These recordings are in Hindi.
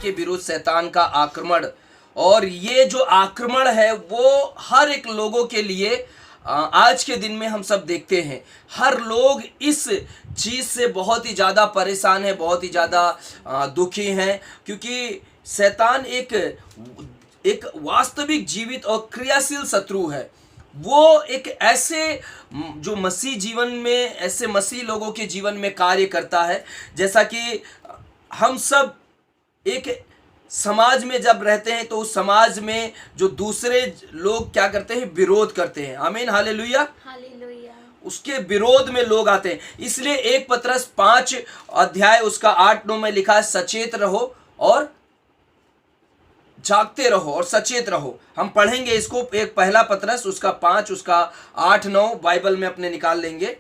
के विरुद्ध शैतान का आक्रमण, और ये जो आक्रमण है वो हर एक लोगों के लिए आज के दिन में हम सब देखते हैं। हर लोग इस चीज़ से बहुत ही ज़्यादा परेशान है, बहुत ही ज़्यादा दुखी हैं, क्योंकि शैतान एक वास्तविक जीवित और क्रियाशील शत्रु है। वो एक ऐसे जो मसीह जीवन में, ऐसे मसीह लोगों के जीवन में कार्य करता है, जैसा कि हम सब एक समाज में जब रहते हैं तो उस समाज में जो दूसरे लोग क्या करते हैं, विरोध करते हैं। आमीन, हालेलुया, हालेलुया। उसके विरोध में लोग आते हैं। इसलिए 1 पतरस 5 अध्याय उसका 8-9 में लिखा है, सचेत रहो और जागते रहो और सचेत रहो। हम पढ़ेंगे इसको, एक पहला पतरस उसका 5 उसका 8-9 बाइबल में अपने निकाल लेंगे।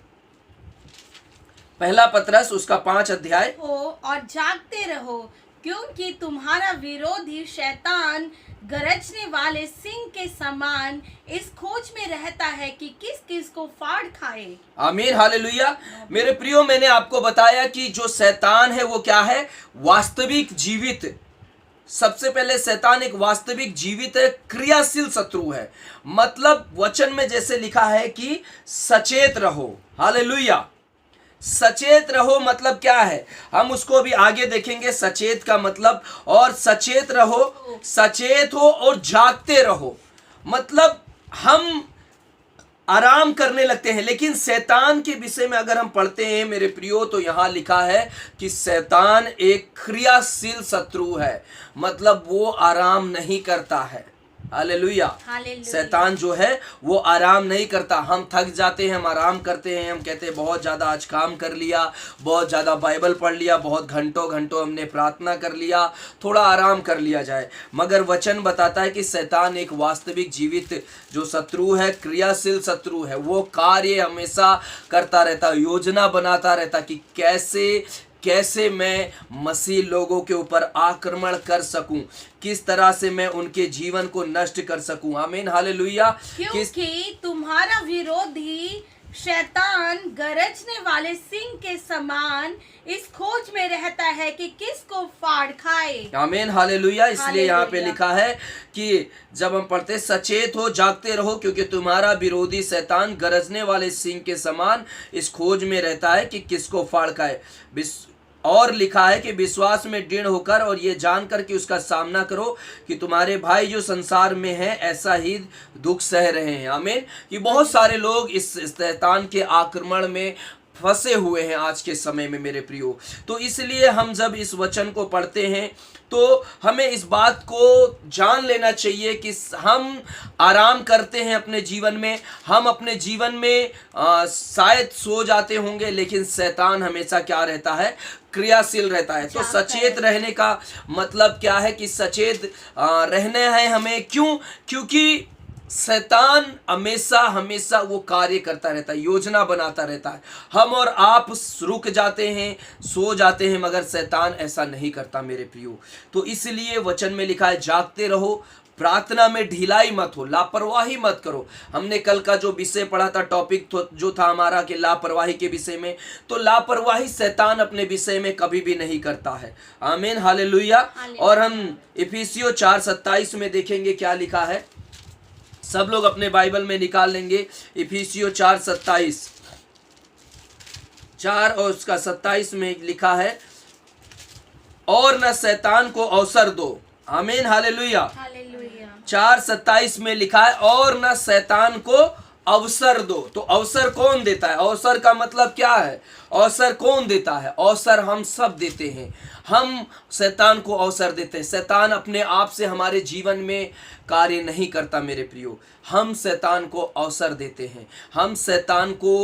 पहला पतरस उसका 5 अध्याय। हो और जागते रहो, क्योंकि तुम्हारा विरोधी शैतान गरजने वाले सिंह के समान इस खोज में रहता है कि किस किस को फाड़ खाए। आमीन, हालेलुया। मेरे प्रियो, मैंने आपको बताया कि जो शैतान है वो क्या है, वास्तविक जीवित। सबसे पहले शैतान एक वास्तविक जीवित है, क्रियाशील शत्रु है। मतलब वचन में जैसे लिखा है कि सचेत रहो। हालेलुया, सचेत रहो मतलब क्या है, हम उसको भी आगे देखेंगे सचेत का मतलब। और सचेत रहो, सचेत हो और जागते रहो, मतलब हम आराम करने लगते हैं। लेकिन शैतान के विषय में अगर हम पढ़ते हैं मेरे प्रियो, तो यहां लिखा है कि शैतान एक क्रियाशील शत्रु है, मतलब वो आराम नहीं करता है। हालेलुया। शैतान जो है वो आराम नहीं करता। हम थक जाते हैं, हम आराम करते हैं, हम कहते हैं बहुत ज़्यादा आज काम कर लिया, बहुत ज़्यादा बाइबल पढ़ लिया, बहुत घंटों घंटों हमने प्रार्थना कर लिया, थोड़ा आराम कर लिया जाए। मगर वचन बताता है कि शैतान एक वास्तविक जीवित जो शत्रु है, क्रियाशील शत्रु है। वो कार्य हमेशा करता रहता, योजना बनाता रहता कि कैसे मैं मसीह लोगों के ऊपर आक्रमण कर सकूं, किस तरह से मैं उनके जीवन को नष्ट कर सकूं। आमीन, हालेलुया। क्योंकि तुम्हारा विरोधी शैतान गरजने वाले सिंह के समान इस खोज में रहता है कि किसको फाड़ खाए। आमीन, हालेलुया। इसलिए यहाँ पे लिखा है कि जब हम पढ़ते सचेत हो, जागते रहो, क्योंकि तुम्हारा विरोधी शैतान गरजने वाले सिंह के समान इस खोज में रहता है कि किसको फाड़ खाए। और लिखा है कि विश्वास में दृढ़ होकर और ये जानकर कि उसका सामना करो कि तुम्हारे भाई जो संसार में हैं ऐसा ही दुख सह रहे हैं। आमीन। कि बहुत सारे लोग इस शैतान के आक्रमण में फंसे हुए हैं आज के समय में मेरे प्रियो। तो इसलिए हम जब इस वचन को पढ़ते हैं तो हमें इस बात को जान लेना चाहिए कि हम आराम करते हैं अपने जीवन में, हम अपने जीवन में शायद सो जाते होंगे, लेकिन शैतान हमेशा क्या रहता है, क्रियाशील रहता है। तो सचेत रहने का मतलब क्या है कि सचेत रहना है हमें। क्योंकि शैतान हमेशा वो कार्य करता रहता है, योजना बनाता रहता है। हम और आप रुक जाते हैं, सो जाते हैं, मगर शैतान ऐसा नहीं करता मेरे प्रियो। तो इसलिए वचन में लिखा है जागते रहो, प्रार्थना में ढिलाई मत हो, लापरवाही मत करो। हमने कल का जो विषय पढ़ा था, टॉपिक जो था हमारा कि लापरवाही के विषय में, तो लापरवाही शैतान अपने विषय में कभी भी नहीं करता है। आमीन, हालेलुया। और हम इफिसियों 4:27 में देखेंगे क्या लिखा है। सब लोग अपने बाइबल में निकाल लेंगे। इफिसियों 4:27 4 और उसका 27 में लिखा है, और न शैतान को अवसर दो। आमीन, हालेलुया। 4:27 में लिखा है, और न शैतान को अवसर दो। तो अवसर कौन देता है? अवसर का मतलब क्या है? अवसर कौन देता है? अवसर हम सब देते हैं। हम शैतान को अवसर देते हैं। शैतान अपने आप से हमारे जीवन में कार्य नहीं करता मेरे प्रियो। हम शैतान को अवसर देते हैं। हम शैतान को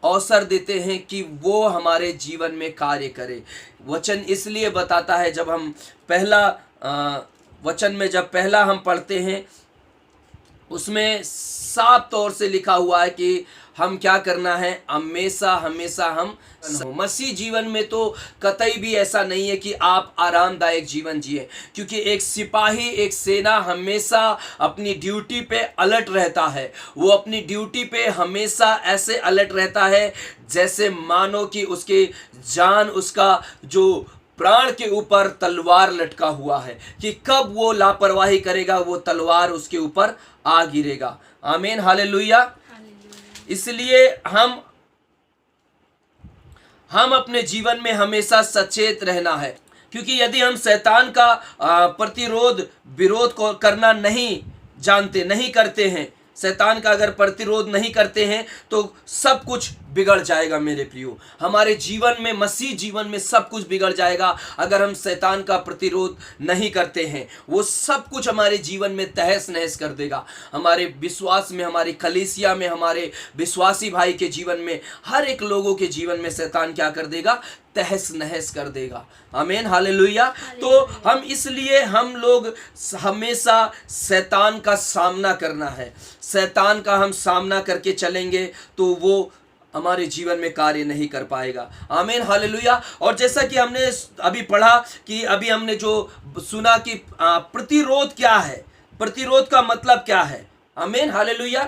अवसर देते हैं कि वो हमारे जीवन में कार्य करे। वचन इसलिए बताता है, जब हम पहला वचन में जब पहला हम पढ़ते हैं उसमें साफ तौर से लिखा हुआ है कि हम क्या करना है, हमेशा हम मसीह जीवन में तो कतई भी ऐसा नहीं है कि आप आरामदायक जीवन जिए, क्योंकि एक सिपाही, एक सेना हमेशा अपनी ड्यूटी पे अलर्ट रहता है। वो अपनी ड्यूटी पे हमेशा ऐसे अलर्ट रहता है जैसे मानो कि उसके जान, उसका जो प्राण के ऊपर तलवार लटका हुआ है कि कब वो लापरवाही करेगा वो तलवार उसके ऊपर आ गिरेगा। आमीन, हालेलुया। इसलिए हम अपने जीवन में हमेशा सचेत रहना है, क्योंकि यदि हम शैतान का प्रतिरोध विरोध को करना नहीं जानते, नहीं करते हैं, शैतान का अगर प्रतिरोध नहीं करते हैं तो सब कुछ बिगड़ जाएगा मेरे प्रियो। हमारे जीवन में, मसीह जीवन में सब कुछ बिगड़ जाएगा अगर हम शैतान का प्रतिरोध नहीं करते हैं। वो सब कुछ हमारे जीवन में तहस नहस कर देगा। हमारे विश्वास में, हमारी कलीसिया में, हमारे विश्वासी भाई के जीवन में, हर एक लोगों के जीवन में शैतान क्या कर देगा? तहस नहस कर देगा। आमीन, हालेलुया। तो हम लोग हमेशा शैतान का सामना करना है। शैतान का हम सामना करके चलेंगे तो वो हमारे जीवन में कार्य नहीं कर पाएगा। आमीन, हालेलुया। और जैसा कि हमने अभी पढ़ा कि अभी हमने जो सुना कि प्रतिरोध क्या है, प्रतिरोध का मतलब क्या है? आमीन, हालेलुया।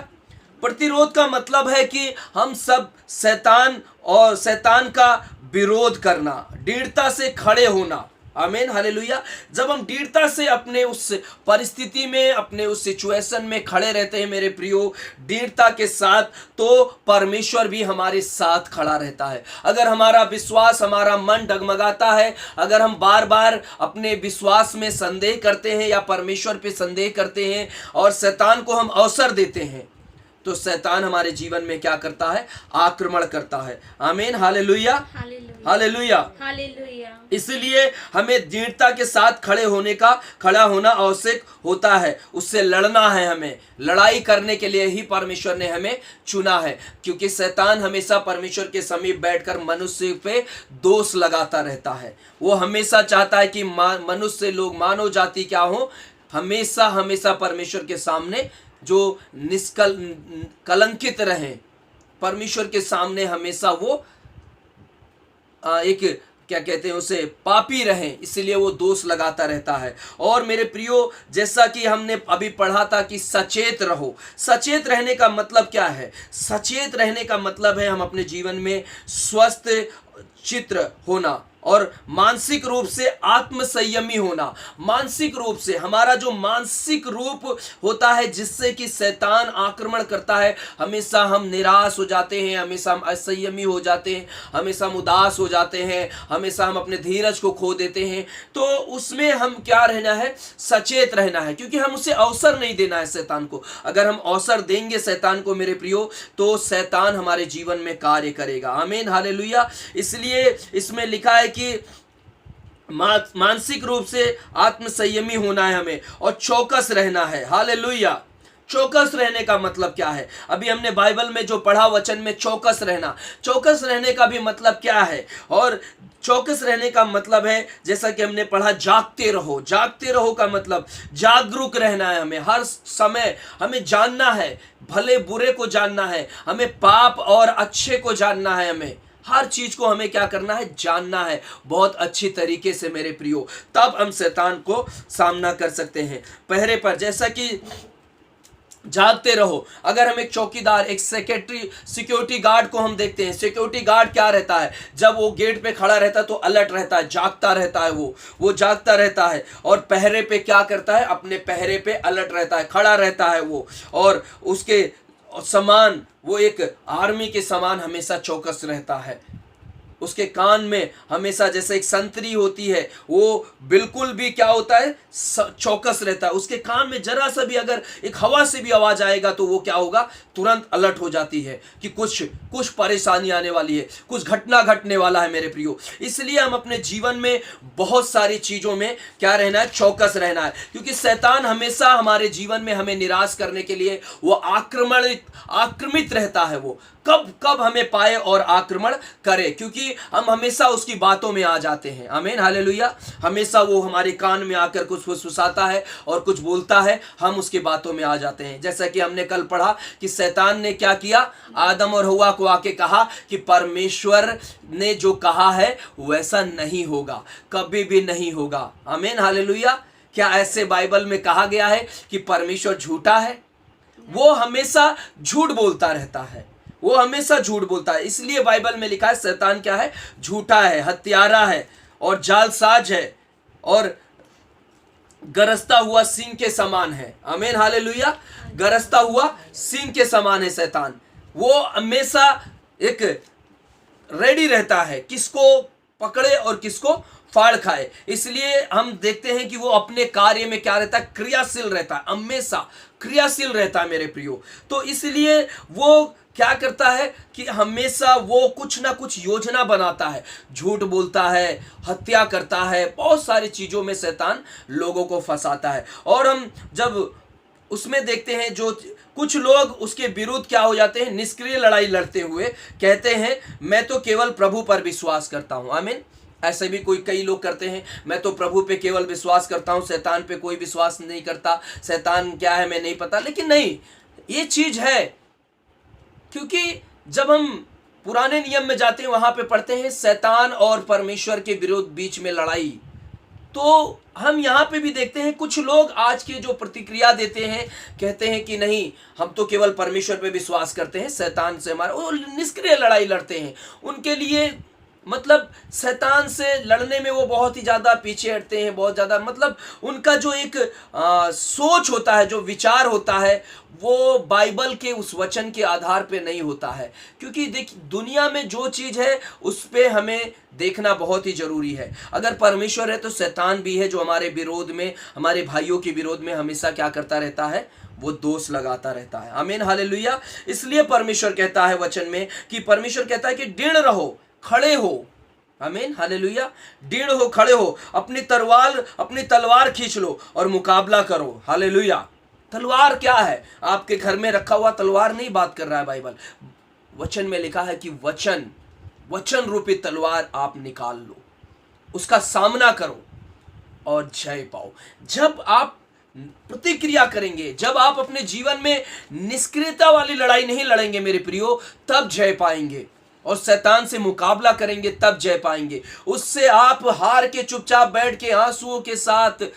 प्रतिरोध का मतलब है कि हम सब शैतान का विरोध करना, दृढ़ता से खड़े होना। आमीन, हालेलुया। जब हम दृढ़ता से अपने उस परिस्थिति में, अपने उस सिचुएशन में खड़े रहते हैं मेरे प्रियो, दृढ़ता के साथ, तो परमेश्वर भी हमारे साथ खड़ा रहता है। अगर हमारा विश्वास, हमारा मन डगमगाता है, अगर हम बार बार अपने विश्वास में संदेह करते हैं या परमेश्वर पे संदेह करते हैं और शैतान को हम अवसर देते हैं, तो शैतान हमारे जीवन में क्या करता है? आक्रमण करता है। आमीन, हालेलुया, हालेलुया, हालेलुया। इसलिए हमें दृढ़ता के साथ खड़ा होना आवश्यक होता है। उससे लड़ना है, हमें लड़ाई करने के लिए ही परमेश्वर ने हमें चुना है, क्योंकि शैतान हमेशा परमेश्वर के समीप बैठकर मनुष्य पे दोष लगाता रहता है। वो हमेशा चाहता है कि मनुष्य लोग, मानव जाति क्या हो, हमेशा परमेश्वर के सामने जो कलंकित रहे, परमेश्वर के सामने हमेशा वो एक क्या कहते हैं उसे, पापी रहे, इसलिए वो दोष लगाता रहता है। और मेरे प्रियो, जैसा कि हमने अभी पढ़ा था कि सचेत रहो। सचेत रहने का मतलब क्या है? सचेत रहने का मतलब है हम अपने जीवन में स्वस्थ चित्र होना और मानसिक रूप से आत्मसंयमी होना। मानसिक रूप से हमारा जो मानसिक रूप होता है जिससे कि शैतान आक्रमण करता है, हमेशा हम निराश हो जाते हैं, हमेशा हम असंयमी हो जाते हैं, हमेशा हम उदास हो जाते हैं, हमेशा हम अपने धीरज को खो देते हैं। तो उसमें हम क्या रहना है? सचेत रहना है, क्योंकि हम उसे अवसर नहीं देना है शैतान को। अगर हम अवसर देंगे शैतान को मेरे प्रियो, तो शैतान हमारे जीवन में कार्य करेगा। आमीन, हालेलुया। इसलिए इसमें लिखा है कि मानसिक रूप से आत्मसंयमी होना है हमें और चौकस रहना है। हालेलुया। चौकस रहने का मतलब क्या है? अभी हमने बाइबल में जो पढ़ा वचन में चौकस रहने का भी मतलब क्या है? और चौकस रहने का मतलब है, जैसा कि हमने पढ़ा, जागते रहो। जागते रहो का मतलब जागरूक रहना है हमें। हर समय हमें जानना है, भले बुरे को जानना है, हमें पाप और अच्छे को जानना है, हमें हर चीज को हमें क्या करना है? जानना है बहुत अच्छी तरीके से मेरे प्रियो। तब हम शैतान को सामना कर सकते हैं। पहरे पर जैसा कि जागते रहो, अगर हम एक चौकीदार, एक सिक्योरिटी गार्ड को हम देखते हैं, सिक्योरिटी गार्ड क्या रहता है? जब वो गेट पे खड़ा रहता है तो अलर्ट रहता है, जागता रहता है, वो जागता रहता है और पहरे पे क्या करता है? अपने पहरे पे अलर्ट रहता है, खड़ा रहता है वो, और उसके समान, वो एक आर्मी के समान हमेशा चौकस रहता है। उसके कान में हमेशा, जैसे एक संतरी होती है, वो बिल्कुल भी क्या होता है? चौकस रहता है। उसके कान में जरा सा भी अगर एक हवा से भी आवाज आएगा तो वो क्या होगा? तुरंत अलर्ट हो जाती है कि कुछ परेशानी आने वाली है, कुछ घटना घटने वाला है मेरे प्रियो। इसलिए हम अपने जीवन में बहुत सारी चीजों में क्या रहना है? चौकस रहना है, क्योंकि शैतान हमेशा हमारे जीवन में हमें निराश करने के लिए वो आक्रमित रहता है। वो कब हमें पाए और आक्रमण करे, क्योंकि हम हमेशा उसकी बातों में आ जाते हैं। आमीन, हालेलुया। हमेशा वो हमारे कान में आकर कुछ फुसफुसाता है और कुछ बोलता है, हम उसकी बातों में आ जाते हैं। जैसा कि हमने कल पढ़ा कि शैतान ने क्या किया? आदम और हव्वा को आके कहा कि परमेश्वर ने जो कहा है वैसा नहीं होगा, कभी भी नहीं होगा। आमीन, हालेलुया। क्या ऐसे बाइबल में कहा गया है कि परमेश्वर झूठा है? वो हमेशा झूठ बोलता रहता है, वो हमेशा झूठ बोलता है। इसलिए बाइबल में लिखा है शैतान क्या है? झूठा है, हत्यारा है और जालसाज है और गरजता हुआ सिंह के समान है। आमीन हालेलुया। गरजता हुआ सिंह के समान है शैतान। वो हमेशा एक रेडी रहता है, किसको पकड़े और किसको फाड़ खाए। इसलिए हम देखते हैं कि वो अपने कार्य में क्या रहता है, क्रियाशील रहता है, हमेशा क्रियाशील रहता है मेरे प्रियो। तो इसलिए वो क्या करता है कि हमेशा वो कुछ ना कुछ योजना बनाता है, झूठ बोलता है, हत्या करता है, बहुत सारी चीजों में शैतान लोगों को फंसाता है। और हम जब उसमें देखते हैं जो कुछ लोग उसके विरुद्ध क्या हो जाते हैं, निष्क्रिय लड़ाई लड़ते हुए कहते हैं मैं तो केवल प्रभु पर विश्वास करता हूं। आमीन। ऐसे भी कई लोग करते हैं, मैं तो प्रभु पे केवल विश्वास करता हूं, शैतान पे कोई विश्वास नहीं करता, शैतान क्या है मैं नहीं पता। लेकिन नहीं, ये चीज है, क्योंकि जब हम पुराने नियम में जाते हैं वहां पे पढ़ते हैं शैतान और परमेश्वर के विरुद्ध बीच में लड़ाई। तो हम यहाँ पे भी देखते हैं कुछ लोग आज के जो प्रतिक्रिया देते हैं, कहते हैं कि नहीं हम तो केवल परमेश्वर पे विश्वास करते हैं, शैतान से हमारा, वो निष्क्रिय लड़ाई लड़ते हैं। उनके लिए मतलब शैतान से लड़ने में वो बहुत ही ज़्यादा पीछे हटते हैं, बहुत ज़्यादा मतलब उनका जो एक सोच होता है, जो विचार होता है, वो बाइबल के उस वचन के आधार पे नहीं होता है। क्योंकि देखिए दुनिया में जो चीज़ है उस पे हमें देखना बहुत ही ज़रूरी है। अगर परमेश्वर है तो शैतान भी है जो हमारे विरोध में, हमारे भाइयों के विरोध में हमेशा क्या करता रहता है, वो दोष लगाता रहता है। आमीन हालेलुया। इसलिए परमेश्वर कहता है वचन में कि परमेश्वर कहता है कि दृढ़ रहो, खड़े हो। आमीन हालेलुया। दृढ़ हो, खड़े हो, अपनी तलवार खींच लो और मुकाबला करो। हालेलुया। तलवार क्या है? आपके घर में रखा हुआ तलवार नहीं बात कर रहा है बाइबल। वचन में लिखा है कि वचन रूपी तलवार आप निकाल लो, उसका सामना करो और जय पाओ। जब आप प्रतिक्रिया करेंगे, जब आप अपने जीवन में निष्क्रियता वाली लड़ाई नहीं लड़ेंगे मेरे प्रियो, तब जय पाएंगे। और शैतान से मुकाबला करेंगे तब जय पाएंगे। उससे आप हार के चुपचाप बैठ के आंसुओं के साथ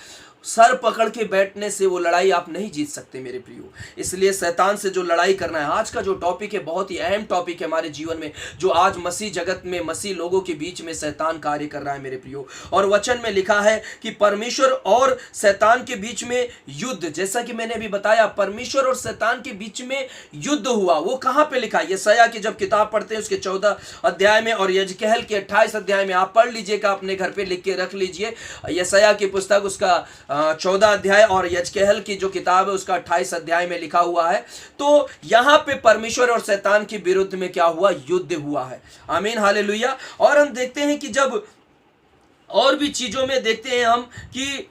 सर पकड़ के बैठने से वो लड़ाई आप नहीं जीत सकते मेरे प्रियो। इसलिए शैतान से जो लड़ाई करना है, आज का जो टॉपिक है बहुत ही अहम टॉपिक है हमारे जीवन में, जो आज मसीह जगत में, मसीह लोगों के बीच में शैतान कार्य कर रहा है मेरे प्रियो। और वचन में लिखा है कि परमेश्वर और शैतान के बीच में युद्ध, जैसा कि मैंने अभी बताया, परमेश्वर और शैतान के बीच में युद्ध हुआ। वो कहाँ पे लिखा है? यशायाह की जब किताब पढ़ते हैं उसके 14 अध्याय में और यजकेहल के 28 अध्याय में, आप पढ़ लीजिएगा, अपने घर पे लिख के रख लीजिए। यशायाह की पुस्तक उसका 14 अध्याय और यजकेहल की जो किताब है उसका 28 अध्याय में लिखा हुआ है। तो यहां पे परमेश्वर और शैतान के विरुद्ध में क्या हुआ? युद्ध हुआ है। आमीन हालेलुया। और हम देखते हैं कि जब और भी चीजों में देखते हैं हम कि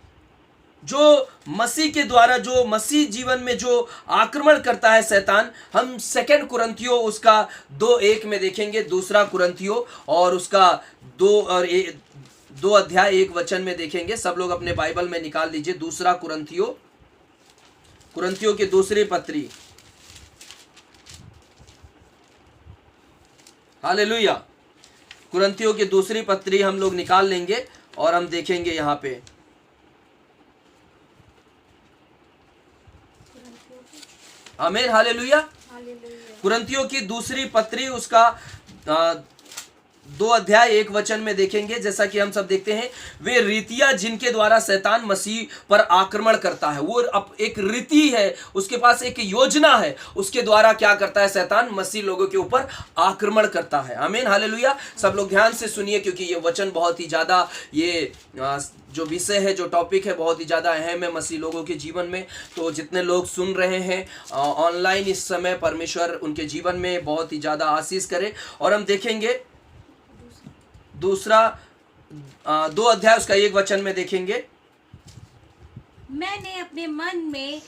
जो मसीह के द्वारा, जो मसीह जीवन में जो आक्रमण करता है शैतान, हम 2 कुरिन्थियों उसका 2:1 में देखेंगे, 2 कुरिन्थियों और उसका 2 अध्याय 1 वचन में देखेंगे। सब लोग अपने बाइबल में निकाल लीजिए 2 कुरिन्थियों की दूसरी पत्री। हालेलुया। कुरिन्थियों की दूसरी पत्री हम लोग निकाल लेंगे और हम देखेंगे यहाँ पे। आमीन हालेलुया। कुरिन्थियों की दूसरी पत्री उसका 2 अध्याय 1 वचन में देखेंगे। जैसा कि हम सब देखते हैं, वे रीतियां जिनके द्वारा शैतान मसीह पर आक्रमण करता है, वो अब एक रीति है, उसके पास एक योजना है, उसके द्वारा क्या करता है शैतान? मसीह लोगों के ऊपर आक्रमण करता है। आमीन हालेलुया। सब लोग ध्यान से सुनिए, क्योंकि ये वचन बहुत ही ज्यादा, ये जो विषय है, जो टॉपिक है, बहुत ही ज़्यादा अहम है मसीह लोगों के जीवन में। तो जितने लोग सुन रहे हैं ऑनलाइन इस समय, परमेश्वर उनके जीवन में बहुत ही ज़्यादा आशीष करे। और हम देखेंगे 2 अध्याय उसका 1 वचन में देखेंगे, मैंने अपने मन में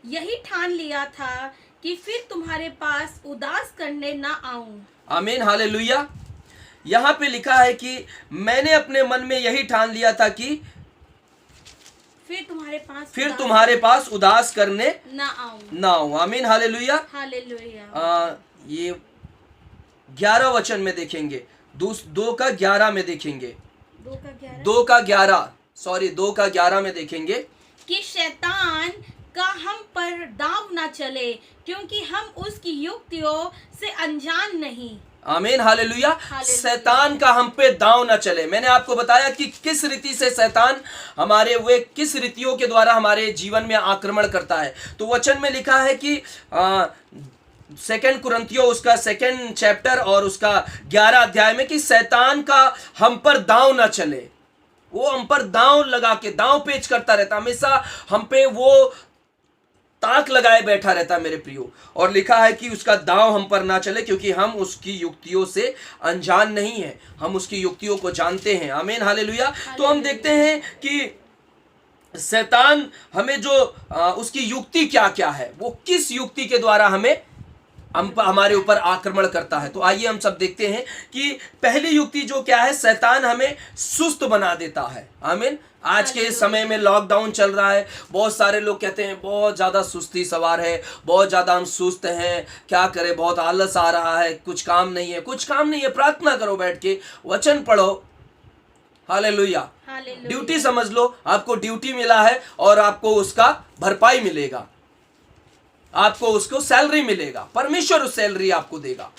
यही ठान लिया था कि फिर तुम्हारे पास उदास करने ना आऊं। आमीन हालेलुया। यहाँ पे लिखा है कि मैंने अपने मन में यही ठान लिया था कि फिर तुम्हारे पास उदास करने ना आऊं। आमीन हालेलुया। हालेलुया। ये 11 वचन में देखेंगे, 2 का 11 में देखेंगे, 2 का 11 में देखेंगे कि शैतान का हम पर दाव ना चले, क्योंकि हम उसकी युक्तियों से अनजान नहीं। आमीन हालेलुया। हालेलुया। शैतान का हम पे दांव न चले। मैंने आपको बताया कि किस रीति से शैतान वे किस रीतियों के द्वारा हमारे जीवन में आक्रमण करता है। तो वचन में लिखा है कि 2 कुरिन्थियों उसका 2 चैप्टर और उसका 11 अध्याय में कि शैतान का हम पर दांव न चले। वो हम पर दांव लगा के दांव पेच करता रहता, हमेशा हम पे वो ताक लगाए बैठा रहता मेरे प्रियो। और लिखा है कि उसका दांव हम पर ना चले, क्योंकि हम उसकी युक्तियों से अनजान नहीं है, हम उसकी युक्तियों को जानते हैं। आमीन हालेलुया। तो हम देखते हैं कि शैतान हमें जो उसकी युक्ति क्या क्या है, वो किस युक्ति के द्वारा हमारे ऊपर आक्रमण करता है। तो आइए हम सब देखते हैं कि पहली युक्ति जो क्या है, शैतान हमें सुस्त बना देता है। आमीन। आज के समय में लॉकडाउन चल रहा है, बहुत सारे लोग कहते हैं बहुत ज़्यादा सुस्ती सवार है, बहुत ज़्यादा हम सुस्त हैं, क्या करें, बहुत आलस आ रहा है, कुछ काम नहीं है। कुछ काम नहीं है, प्रार्थना करो, बैठ के वचन पढ़ो। हालेलुया। ड्यूटी समझ लो, आपको ड्यूटी मिला है और आपको उसका भरपाई मिलेगा, आपको उसको सैलरी मिलेगा, परमेश्वर उस सैलरी आपको देगा।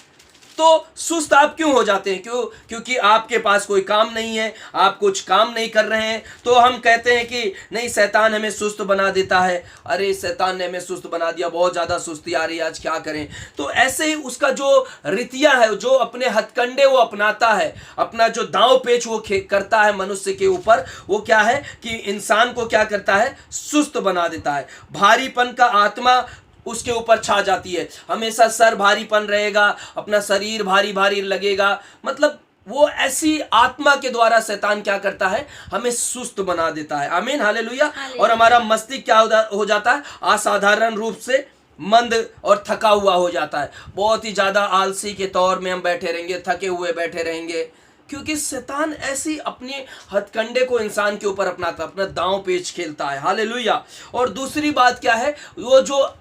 तो सुस्त आप क्यों हो जाते हैं? क्योंकि आपके पास कोई काम नहीं है, आप कुछ काम नहीं कर रहे हैं। तो हम कहते हैं कि नहीं, शैतान हमें सुस्त बना देता है। अरे शैतान ने हमें सुस्त बना दिया, बहुत ज़्यादा सुस्ती आ रही है, आज क्या करें। तो ऐसे ही उसका जो रीतियाँ है, जो अपने हथकंडे वो अपनाता है, अपना जो दांव पेच वो करता है मनुष्य के ऊपर, वो क्या है कि इंसान को क्या करता है, सुस्त बना देता है। भारीपन का आत्मा उसके ऊपर छा जाती है, हमेशा सर भारीपन रहेगा, अपना शरीर भारी भारी लगेगा। मतलब वो ऐसी आत्मा के द्वारा शैतान क्या करता है, हमें सुस्त बना देता है। आमीन हालेलुया। और हमारा मस्तिष्क क्या हो जाता है, असाधारण रूप से मंद और थका हुआ हो जाता है। बहुत ही ज़्यादा आलसी के तौर में हम बैठे रहेंगे, थके हुए बैठे रहेंगे, क्योंकि शैतान ऐसी अपने हथकंडे को इंसान के ऊपर अपनाता, अपना दांव पेच खेलता है। हालेलुया। और दूसरी बात क्या है, वो जो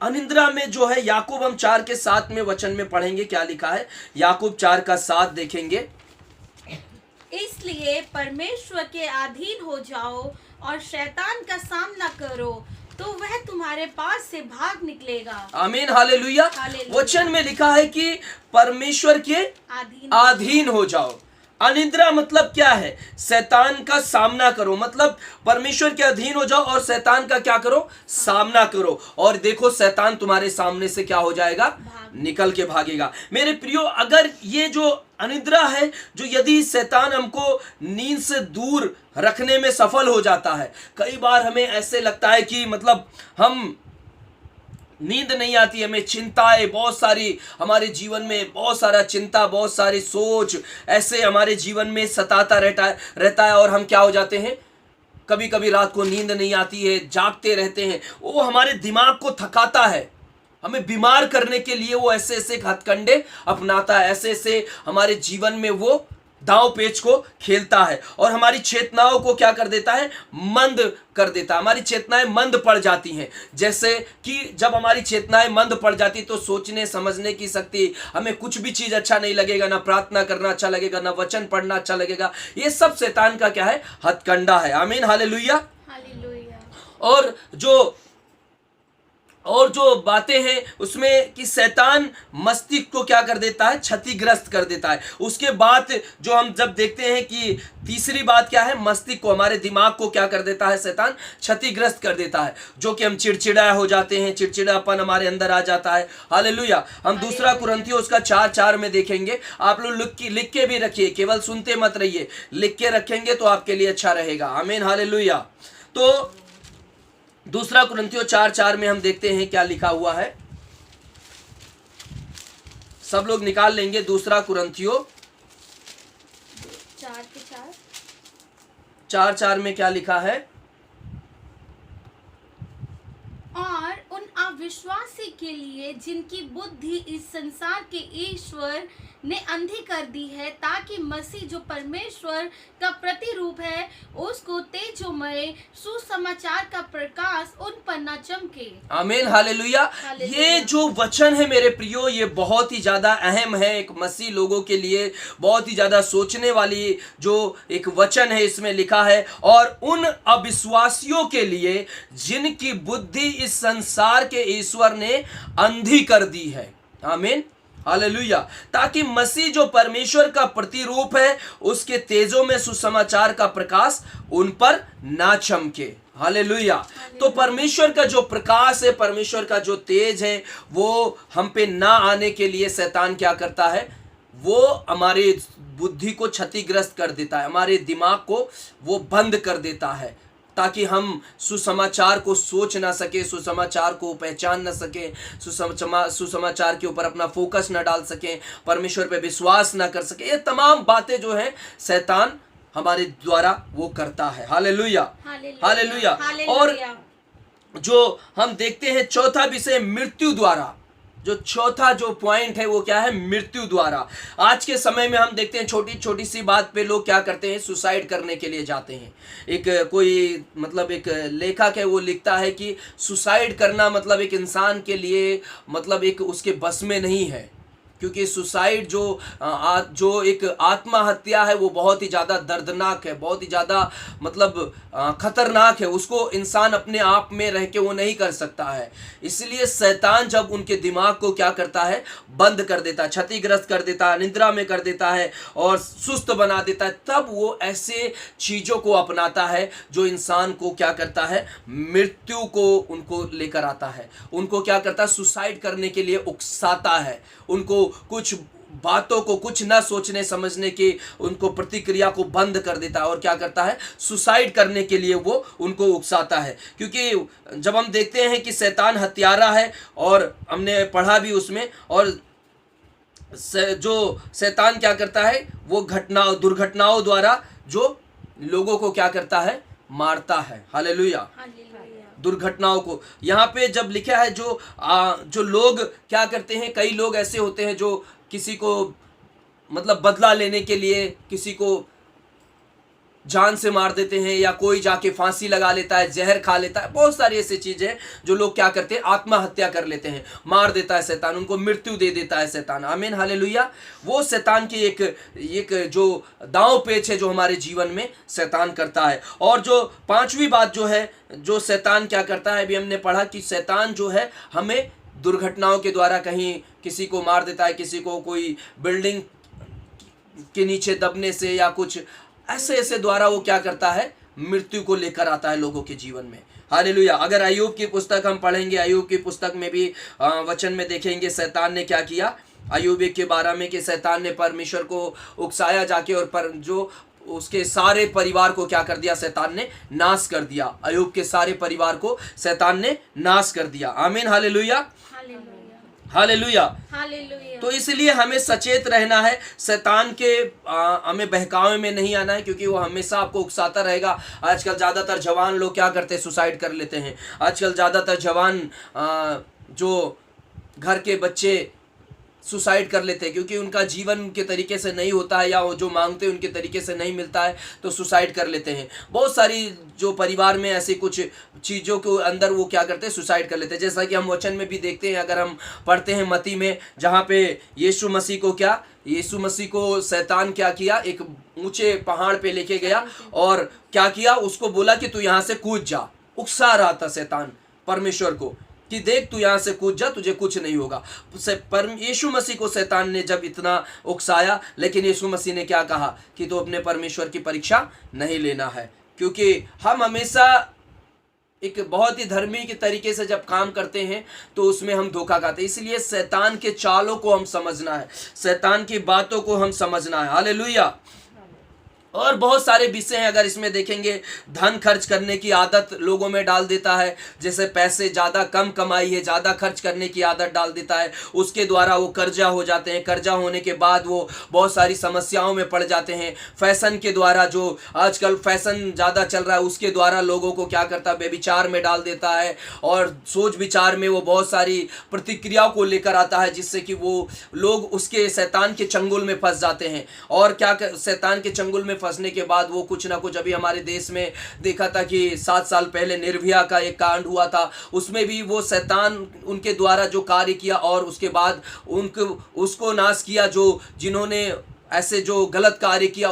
अनिद्रा में जो है, याकूब हम 4:7 में वचन में पढ़ेंगे क्या लिखा है। याकूब 4:7 देखेंगे। इसलिए परमेश्वर के अधीन हो जाओ और शैतान का सामना करो, तो वह तुम्हारे पास से भाग निकलेगा। आमीन हालेलुया। वचन में लिखा है कि परमेश्वर के अधीन हो जाओ। अनिद्रा मतलब क्या है, शैतान का सामना करो, मतलब परमेश्वर के अधीन हो जाओ और शैतान का क्या करो, सामना करो। और देखो शैतान तुम्हारे सामने से क्या हो जाएगा, निकल के भागेगा। मेरे प्रियो, अगर ये जो अनिद्रा है, जो यदि शैतान हमको नींद से दूर रखने में सफल हो जाता है, कई बार हमें ऐसे लगता है कि मतलब हम नींद नहीं आती, हमें चिंताएं बहुत सारी, हमारे जीवन में बहुत सारा चिंता, बहुत सारी सोच ऐसे हमारे जीवन में सताता रहता है और हम क्या हो जाते हैं, कभी कभी रात को नींद नहीं आती है, जागते रहते हैं। वो हमारे दिमाग को थकाता है, हमें बीमार करने के लिए वो ऐसे ऐसे हथकंडे अपनाता है, ऐसे ऐसे हमारे जीवन में वो दांव पेच को खेलता है और हमारी चेतनाओं को क्या कर देता है, मंद कर देता है। हमारी चेतनाएं मंद पड़ जाती हैं। जैसे कि जब हमारी चेतनाएं मंद पड़ जाती तो सोचने समझने की शक्ति, हमें कुछ भी चीज अच्छा नहीं लगेगा, ना प्रार्थना करना अच्छा लगेगा, ना वचन पढ़ना अच्छा लगेगा। ये सब शैतान का क्या है, हथकंडा है। आमीन हालेलुया। और जो बातें हैं उसमें कि शैतान मस्तिष्क को क्या कर देता है, क्षतिग्रस्त कर देता है। उसके बाद जो हम जब देखते हैं कि तीसरी बात क्या है, मस्तिष्क को, हमारे दिमाग को क्या कर देता है शैतान, क्षतिग्रस्त कर देता है, जो कि हम चिड़चिड़ा हो जाते हैं, चिड़चिड़ापन हमारे अंदर आ जाता है। हालेलुया। हम 2 कुरिन्थियों उसका 4:4 में देखेंगे। आप लोग लिख के भी रखिए, केवल सुनते मत रहिए, लिख के रखेंगे तो आपके लिए अच्छा रहेगा। आमीन हालेलुया। तो 2 कुरिन्थियों 4:4 में हम देखते हैं क्या लिखा हुआ है, सब लोग निकाल लेंगे। 2 कुरिन्थियों 4:4 में क्या लिखा है, और उन अविश्वासी के लिए जिनकी बुद्धि इस संसार के ईश्वर ने अंधी कर दी है, ताकि मसीह जो परमेश्वर का प्रतिरूप है, उसको तेजोमय सुसमाचार का प्रकाश उन पर न चमके। आमीन हालेलुया। ये जो वचन है मेरे प्रियो, ये बहुत ही ज्यादा अहम है एक मसीह लोगों के लिए, बहुत ही ज्यादा सोचने वाली जो एक वचन है इसमें लिखा है। और उन अविश्वासियों के लिए जिनकी बुद्धि इस संसार के ईश्वर ने अंधी कर दी है। आमीन। हालेलुया। ताकि मसीह जो परमेश्वर का प्रतिरूप है, उसके तेजों में सुसमाचार का प्रकाश उन पर ना चमके। हालेलुया। तो परमेश्वर का जो प्रकाश है, परमेश्वर का जो तेज है, वो हम पे ना आने के लिए शैतान क्या करता है, वो हमारे बुद्धि को क्षतिग्रस्त कर देता है, हमारे दिमाग को वो बंद कर देता है, ताकि हम सुसमाचार को सोच ना सके, सुसमाचार को पहचान ना सके, सुसमाचार के ऊपर अपना फोकस ना डाल सके, परमेश्वर पे विश्वास ना कर सके। ये तमाम बातें जो है शैतान हमारे द्वारा वो करता है। Hallelujah, hallelujah. और जो हम देखते हैं चौथा विषय मृत्यु द्वारा, जो चौथा जो पॉइंट है वो क्या है, मृत्यु द्वारा। आज के समय में हम देखते हैं छोटी छोटी सी बात पे लोग क्या करते हैं, सुसाइड करने के लिए जाते हैं। एक कोई मतलब एक लेखक है, वो लिखता है कि सुसाइड करना मतलब एक इंसान के लिए मतलब एक उसके बस में नहीं है, क्योंकि सुसाइड जो एक आत्महत्या है वो बहुत ही ज़्यादा दर्दनाक है, बहुत ही ज़्यादा मतलब खतरनाक है। उसको इंसान अपने आप में रह के वो नहीं कर सकता है। इसलिए शैतान जब उनके दिमाग को क्या करता है, बंद कर देता है, क्षतिग्रस्त कर देता है, निद्रा में कर देता है और सुस्त बना देता है, तब वो ऐसे चीज़ों को अपनाता है जो इंसान को क्या करता है, मृत्यु को उनको लेकर आता है। उनको क्या करता है, सुसाइड करने के लिए उकसाता है, उनको कुछ बातों को कुछ ना सोचने समझने की उनको प्रतिक्रिया को बंद कर देता है और क्या करता है, सुसाइड करने के लिए वो उनको उकसाता है। क्योंकि जब हम देखते हैं कि शैतान हत्यारा है, और हमने पढ़ा भी उसमें, और जो शैतान क्या करता है, वो दुर्घटनाओं द्वारा जो लोगों को क्या करता है, मारता है। हालेलुया। दुर्घटनाओं को यहाँ पे जब लिखा है, जो लोग क्या करते हैं, कई लोग ऐसे होते हैं जो किसी को मतलब बदला लेने के लिए किसी को जान से मार देते हैं, या कोई जाके फांसी लगा लेता है, जहर खा लेता है। बहुत सारी ऐसी चीजें हैं जो लोग क्या करते हैं, आत्महत्या कर लेते हैं, मार देता है शैतान, उनको मृत्यु दे देता है शैतान। आमीन, हालेलुया। वो शैतान की एक जो दांव पेच है जो हमारे जीवन में शैतान करता है। और जो पांचवी बात जो है, जो शैतान क्या करता है, अभी हमने पढ़ा कि शैतान जो है हमें दुर्घटनाओं के द्वारा कहीं किसी को मार देता है, किसी को कोई बिल्डिंग के नीचे दबने से या कुछ ऐसे द्वारा वो क्या करता है, मृत्यु को लेकर आता है लोगों के जीवन में। हालेलुया। अगर अय्यूब की पुस्तक हम पढ़ेंगे, अय्यूब की पुस्तक में भी वचन में देखेंगे शैतान ने क्या किया, अय्यूब 1:12 में, कि शैतान ने परमेश्वर को उकसाया जाके, और पर जो उसके सारे परिवार को क्या कर दिया, शैतान ने नाश कर दिया। अय्यूब के सारे परिवार को शैतान ने नाश कर दिया। आमीन, हालेलुया, हालेलुया। तो इसलिए हमें सचेत रहना है, शैतान के हमें बहकावे में नहीं आना है, क्योंकि वो हमेशा आपको उकसाता रहेगा। आजकल ज़्यादातर जवान लोग क्या करते हैं, सुसाइड कर लेते हैं। आजकल ज़्यादातर जवान जो घर के बच्चे सुसाइड कर लेते हैं, क्योंकि उनका जीवन उनके तरीके से नहीं होता है, या वो जो मांगते हैं उनके तरीके से नहीं मिलता है, तो सुसाइड कर लेते हैं। बहुत सारी जो परिवार में ऐसी कुछ चीज़ों के अंदर वो क्या करते हैं, सुसाइड कर लेते हैं। जैसा कि हम वचन में भी देखते हैं, अगर हम पढ़ते हैं मत्ती में, जहाँ पे यीशु मसीह को शैतान क्या किया, एक ऊंचे पहाड़ पे लेके गया और क्या किया, उसको बोला कि तू यहाँ से कूद जा। उकसा रहा था शैतान परमेश्वर को कि देख तू यहाँ से कूद जा, तुझे कुछ नहीं होगा। पर यीशु मसीह को शैतान ने जब इतना उकसाया, लेकिन यीशु मसीह ने क्या कहा कि तो अपने परमेश्वर की परीक्षा नहीं लेना है, क्योंकि हम हमेशा एक बहुत ही धर्मी के तरीके से जब काम करते हैं तो उसमें हम धोखा खाते हैं। इसलिए शैतान के चालों को हम समझना है, शैतान की बातों को हम समझना है। हालेलुया। और बहुत सारे विषय हैं, अगर इसमें देखेंगे, धन खर्च करने की आदत लोगों में डाल देता है। जैसे पैसे ज़्यादा कम कमाई है, ज़्यादा खर्च करने की आदत डाल देता है, उसके द्वारा वो कर्जा हो जाते हैं। कर्जा होने के बाद वो बहुत सारी समस्याओं में पड़ जाते हैं। फैशन के द्वारा, जो आजकल फैशन ज़्यादा चल रहा है, उसके द्वारा लोगों को क्या करता है, बेविचार में डाल देता है, और सोच विचार में वो बहुत सारी प्रतिक्रियाओं को लेकर आता है, जिससे कि वो लोग उसके शैतान के चंगुल में फंस जाते हैं। और क्या शैतान के चंगुल में फंसने के बाद वो कुछ ना कुछ, अभी हमारे देश में देखा था कि 7 साल पहले निर्भया का एक कांड हुआ था, उसमें भी वो शैतान उनके द्वारा जो कार्य किया, और उसके बाद उसको नाश किया, जो जिन्होंने ऐसे जो गलत कार्य किया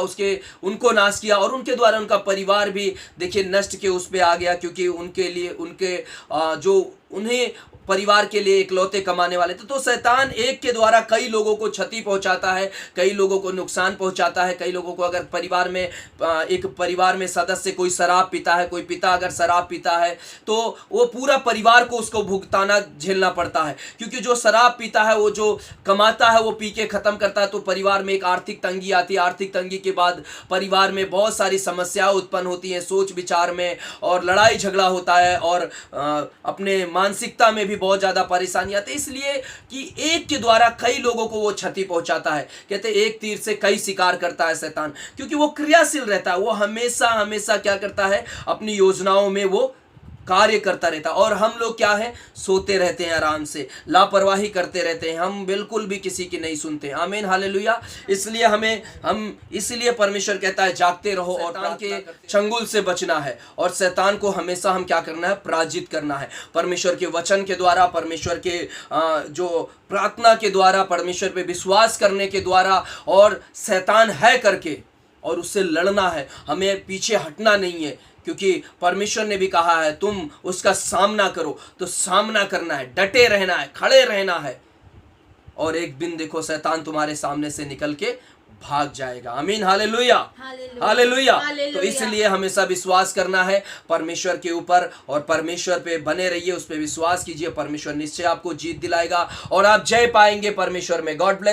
उनको नाश किया, और उनके द्वारा उनका परिवार भी देखिए नष्ट के उस पे आ गया, क्योंकि उनके लिए जो उन्हें परिवार के लिए इकलौते कमाने वाले थे। तो शैतान एक के द्वारा कई लोगों को क्षति पहुंचाता है, कई लोगों को नुकसान पहुंचाता है। कई लोगों को, अगर परिवार में एक परिवार में सदस्य कोई शराब पीता है, कोई पिता अगर शराब पीता है, तो वो पूरा परिवार को उसको भुगताना झेलना पड़ता है, क्योंकि जो शराब पीता है वो जो कमाता है वो पी के खत्म करता है। तो परिवार में एक आर्थिक तंगी आती है। आर्थिक तंगी के बाद परिवार में बहुत सारी समस्याएं उत्पन्न होती हैं, सोच विचार में, और लड़ाई झगड़ा होता है, और अपने मानसिकता में भी बहुत ज्यादा परेशानी आती है। इसलिए कि एक के द्वारा कई लोगों को वो क्षति पहुंचाता है। कहते हैं एक तीर से कई शिकार करता है शैतान, क्योंकि वो क्रियाशील रहता है। वो हमेशा हमेशा क्या करता है, अपनी योजनाओं में वो कार्य करता रहता है। और हम लोग क्या है, सोते रहते हैं, आराम से लापरवाही करते रहते हैं, हम बिल्कुल भी किसी की नहीं सुनते। आमीन, हालेलुया। इसलिए इसलिए परमेश्वर कहता है जागते रहो और शैतान के चंगुल से बचना है। और शैतान को हमेशा हम क्या करना है, पराजित करना है, परमेश्वर के वचन के द्वारा, परमेश्वर के जो प्रार्थना के द्वारा, परमेश्वर पे विश्वास करने के द्वारा, और शैतान है करके और उससे लड़ना है। हमें पीछे हटना नहीं है, क्योंकि परमेश्वर ने भी कहा है तुम उसका सामना करो। तो सामना करना है, डटे रहना है, खड़े रहना है, और एक दिन देखो शैतान तुम्हारे सामने से निकल के भाग जाएगा। आमीन, हालेलुया, हालेलुया। तो इसलिए हमेशा विश्वास करना है परमेश्वर के ऊपर, और परमेश्वर पे बने रहिए, उस पे विश्वास कीजिए। परमेश्वर निश्चय आपको जीत दिलाएगा और आप जय पाएंगे परमेश्वर में। God bless.